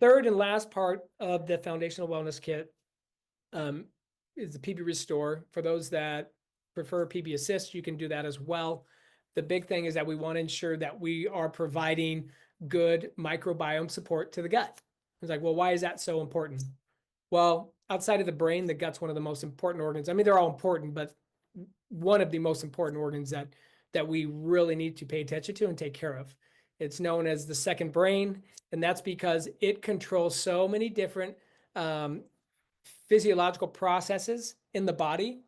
third and last part of the foundational wellness kit is the PB Restore. For those that prefer PB Assist, you can do that as well. The big thing is that we want to ensure that we are providing good microbiome support to the gut. It's like, well, why is that so important? Well, outside of the brain, the gut's one of the most important organs. I mean, they're all important, but one of the most important organs that we really need to pay attention to and take care of. It's known as the second brain, and that's because it controls so many different physiological processes in the body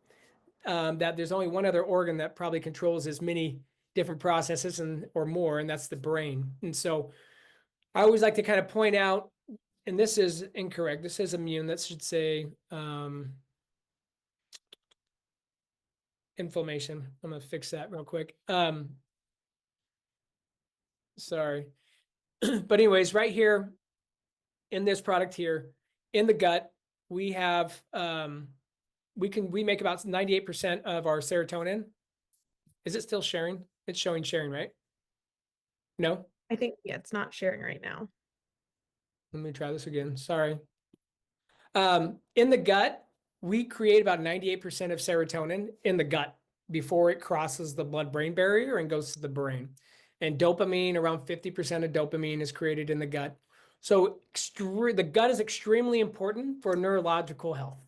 that there's only one other organ that probably controls as many different processes or more, and that's the brain. And so I always like to kind of point out, and this is incorrect. This is immune. That should say inflammation. I'm going to fix that real quick. Sorry. But anyways, right here in this product here, in the gut, we have, we make about 98% of our serotonin. Is it still sharing? It's showing sharing, right? No? I think, yeah, it's not sharing right now. Let me try this again. Sorry. In the gut, we create about 98% of serotonin in the gut before it crosses the blood-brain barrier and goes to the brain. And dopamine, around 50% of dopamine is created in the gut. So the gut is extremely important for neurological health.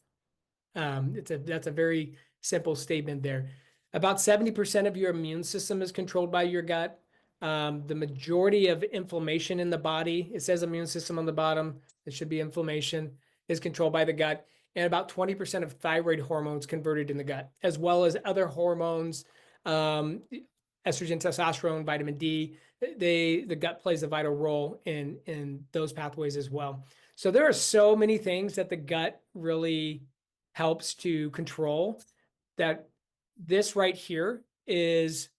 That's a very simple statement there. About 70% of your immune system is controlled by your gut. The majority of inflammation in the body, it says immune system on the bottom, it should be inflammation, is controlled by the gut. And about 20% of thyroid hormones converted in the gut, as well as other hormones, estrogen, testosterone, vitamin D. The gut plays a vital role in those pathways as well. So there are so many things that the gut really helps to control, that this right here is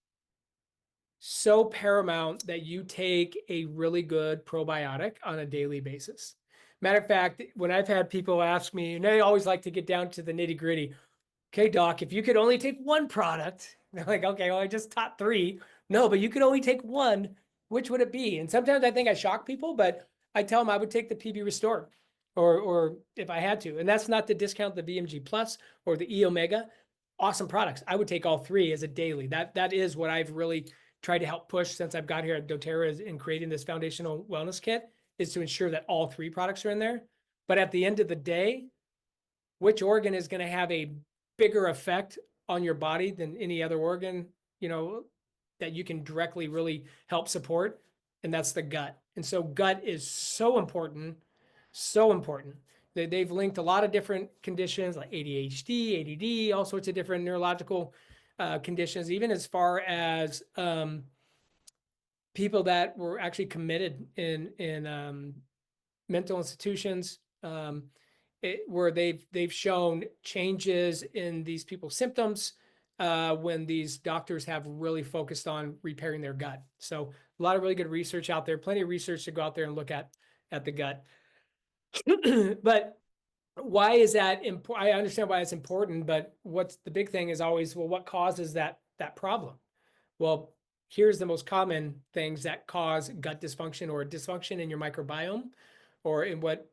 so paramount that you take a really good probiotic on a daily basis. Matter of fact, when I've had people ask me, and they always like to get down to the nitty gritty, okay, doc, if you could only take one product, they're like, okay, well, I just taught 3. No, but you could only take one. Which would it be? And sometimes I think I shock people, but I tell them I would take the PB Restore, or if I had to. And that's not to discount the VMG Plus or the E Omega. Awesome products. I would take all 3 as a daily. That is what I've really tried to help push since I've got here at doTERRA's in creating this foundational wellness kit, is to ensure that all 3 products are in there. But at the end of the day, which organ is going to have a bigger effect on your body than any other organ, that you can directly really help support? And that's the gut. And so gut is so important, so important. They've linked a lot of different conditions like ADHD, ADD, all sorts of different neurological conditions, even as far as people that were actually committed in mental institutions, where they've shown changes in these people's symptoms when these doctors have really focused on repairing their gut. So a lot of really good research out there, plenty of research to go out there and look at the gut. But why is that important? I understand why it's important, but what's the big thing is always, well, what causes that problem? Well, here's the most common things that cause gut dysfunction or dysfunction in your microbiome, or in what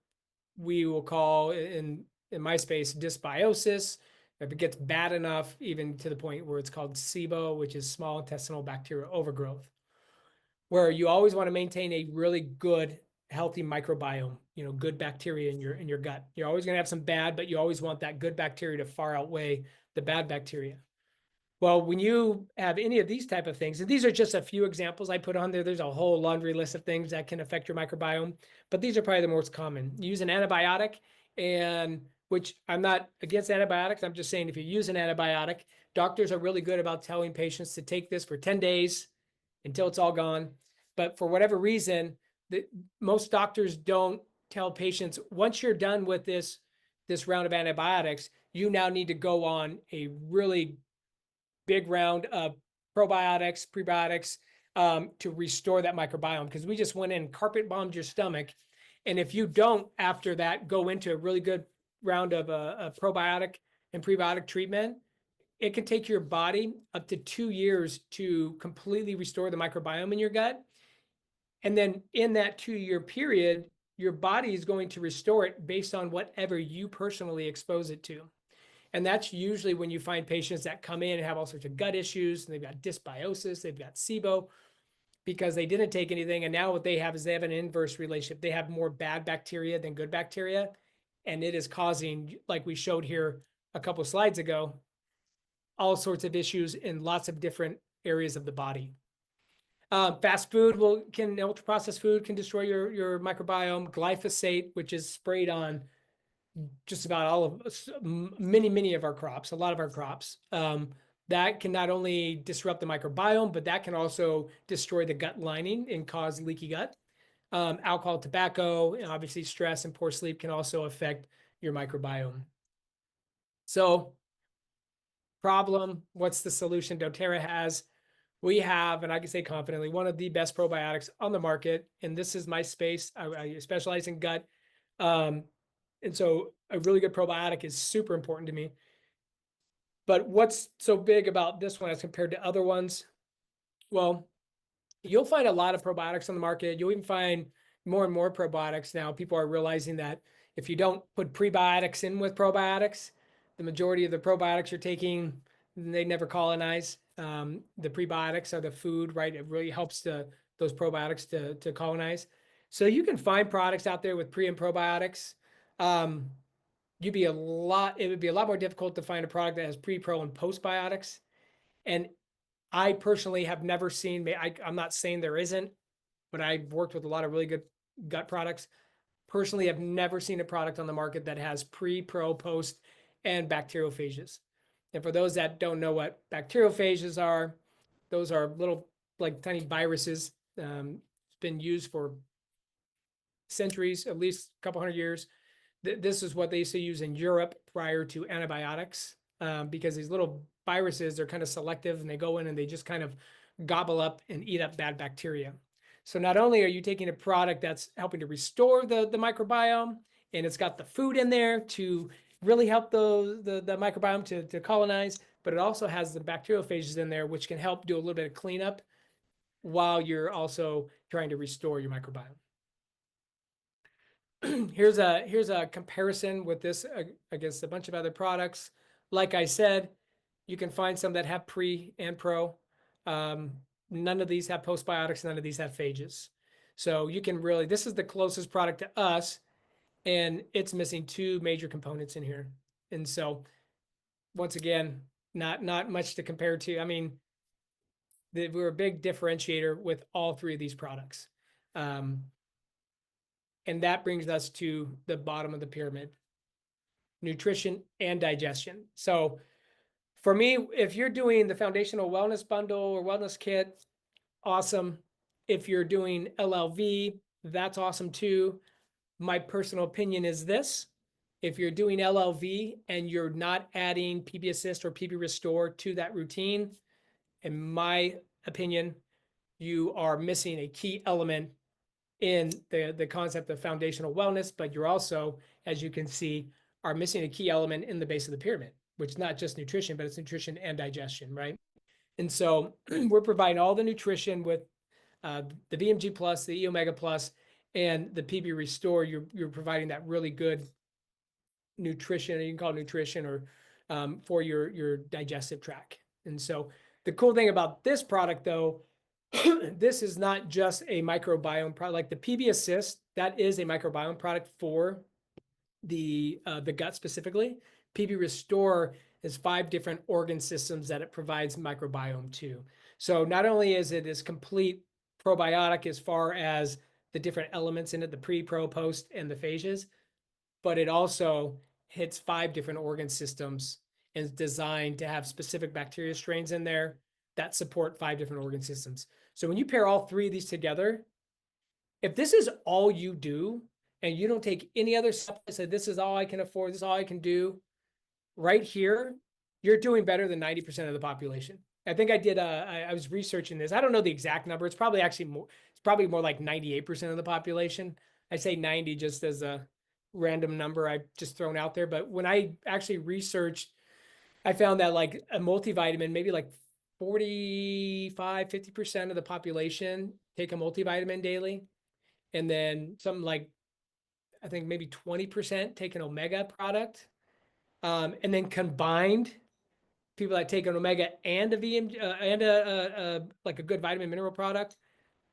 we will call in my space dysbiosis. If it gets bad enough, even to the point where it's called SIBO, which is small intestinal bacterial overgrowth, where you always want to maintain a really good, healthy microbiome, good bacteria in your gut. You're always going to have some bad, but you always want that good bacteria to far outweigh the bad bacteria. Well, when you have any of these type of things, and these are just a few examples I put on there, there's a whole laundry list of things that can affect your microbiome, but these are probably the most common. You use an antibiotic, and which I'm not against antibiotics. I'm just saying if you use an antibiotic, doctors are really good about telling patients to take this for 10 days until it's all gone. But for whatever reason, most doctors don't tell patients, once you're done with this round of antibiotics, you now need to go on a really big round of probiotics, prebiotics, to restore that microbiome. Because we just went in, carpet bombed your stomach. And if you don't, after that, go into a really good round of a probiotic and prebiotic treatment, it can take your body up to 2 years to completely restore the microbiome in your gut. And then in that 2-year period, your body is going to restore it based on whatever you personally expose it to. And that's usually when you find patients that come in and have all sorts of gut issues, and they've got dysbiosis, they've got SIBO, because they didn't take anything. And now what they have is they have an inverse relationship. They have more bad bacteria than good bacteria. And it is causing, like we showed here a couple of slides ago, all sorts of issues in lots of different areas of the body. Fast food ultra processed food can destroy your microbiome. Glyphosate, which is sprayed on just about all of us, many of our crops, a lot of our crops. That can not only disrupt the microbiome, but that can also destroy the gut lining and cause leaky gut. Alcohol, tobacco, and obviously stress and poor sleep can also affect your microbiome. So, problem, what's the solution doTERRA has? We have, and I can say confidently, one of the best probiotics on the market. And this is my space. I specialize in gut. And so a really good probiotic is super important to me. But what's so big about this one as compared to other ones? Well, you'll find a lot of probiotics on the market. You'll even find more and more probiotics now. People are realizing that if you don't put prebiotics in with probiotics, the majority of the probiotics you're taking, they never colonize. The prebiotics are the food, right? It really helps those probiotics to colonize. So you can find products out there with pre and probiotics. It would be a lot more difficult to find a product that has pre, pro, and postbiotics. And I personally have never seen, I'm not saying there isn't, but I've worked with a lot of really good gut products. Personally, I've never seen a product on the market that has pre, pro, post, and bacteriophages. And for those that don't know what bacteriophages are, those are little like tiny viruses. It's been used for centuries, at least a couple hundred years. This is what they used to use in Europe prior to antibiotics, because these little viruses are kind of selective and they go in and they just kind of gobble up and eat up bad bacteria. So not only are you taking a product that's helping to restore the microbiome, and it's got the food in there to really help the microbiome to colonize, but it also has the bacteriophages in there, which can help do a little bit of cleanup while you're also trying to restore your microbiome. Here's a comparison with this against a bunch of other products. Like I said, you can find some that have pre and pro. None of these have postbiotics, none of these have phages. So you can really, this is the closest product to us, and it's missing two major components in here. And so once again, not much to compare to. I mean, we're a big differentiator with all three of these products. And that brings us to the bottom of the pyramid, nutrition and digestion. So for me, if you're doing the foundational wellness bundle or wellness kit, awesome. If you're doing LLV, that's awesome too. My personal opinion is this: if you're doing LLV and you're not adding PB Assist or PB Restore to that routine, in my opinion, you are missing a key element in the concept of foundational wellness, but you're also, as you can see, are missing a key element in the base of the pyramid, which is not just nutrition, but it's nutrition and digestion, right? And so we're providing all the nutrition with the VMG Plus, the E Omega Plus, and the PB Restore. You're providing that really good nutrition, you can call it nutrition, or for your digestive tract. And so the cool thing about this product, though, this is not just a microbiome product. Like the PB Assist, that is a microbiome product for the gut specifically. PB Restore is 5 different organ systems that it provides microbiome to. So not only is it this complete probiotic as far as the different elements in it, the pre, pro, post, and the phages, but it also hits 5 different organ systems and is designed to have specific bacteria strains in there that support 5 different organ systems. So when you pair all 3 of these together, if this is all you do and you don't take any other supplements, say this is all I can afford, this is all I can do, right here, you're doing better than 90% of the population. I think I did, I was researching this. I don't know the exact number. It's probably actually more, it's probably more like 98% of the population. I say 90 just as a random number I've just thrown out there. But when I actually researched, I found that like a multivitamin, maybe like 45-50% of the population take a multivitamin daily. And then something like I think maybe 20% take an omega product. And then combined, people that take an omega and a VM and like a good vitamin mineral product,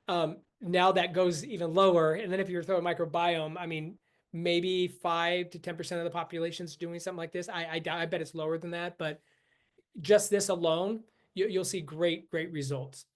now that goes even lower. And then if you're throwing microbiome, I mean, maybe 5 to 10% of the population's doing something like this. I bet it's lower than that, but just this alone, you'll see great results.